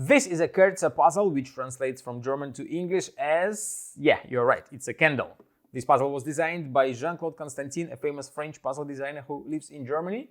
This is a Kerze puzzle, which translates from German to English as, yeah, you're right, it's a candle. This puzzle was designed by Jean-Claude Constantin, a famous French puzzle designer who lives in Germany.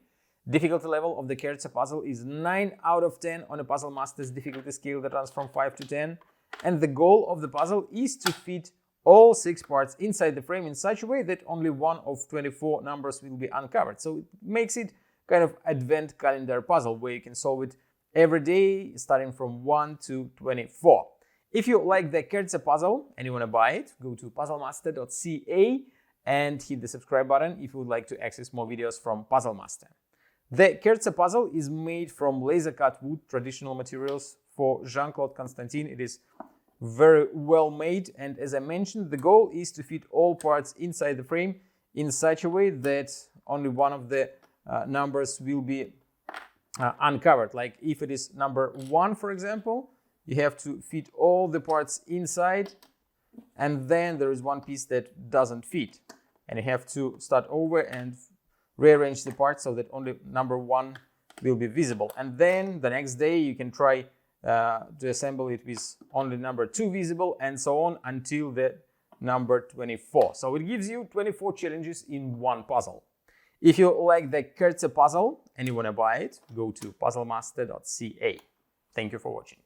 Difficulty level of the Kerze puzzle is 9 out of 10 on a Puzzle Master's difficulty scale that runs from 5 to 10. And the goal of the puzzle is to fit all 6 parts inside the frame in such a way that only one of 24 numbers will be uncovered. So it makes it kind of advent calendar puzzle where you can solve it every day starting from 1 to 24. If you like the Kerze puzzle and you want to buy it, go to puzzlemaster.ca and hit the subscribe button if you would like to access more videos from Puzzle Master. The Kerze puzzle is made from laser cut wood, traditional materials for Jean-Claude Constantin. It is very well made, and as I mentioned, the goal is to fit all parts inside the frame in such a way that only one of the numbers will be uncovered. Like if it is number 1, for example, you have to fit all the parts inside, and then there is one piece that doesn't fit, and you have to start over and rearrange the parts so that only number 1 will be visible. And then the next day you can try to assemble it with only number 2 visible, and so on until the number 24. So it gives you 24 challenges in one puzzle. If you like the Kerze puzzle and you want to buy it, go to puzzlemaster.ca. Thank you for watching.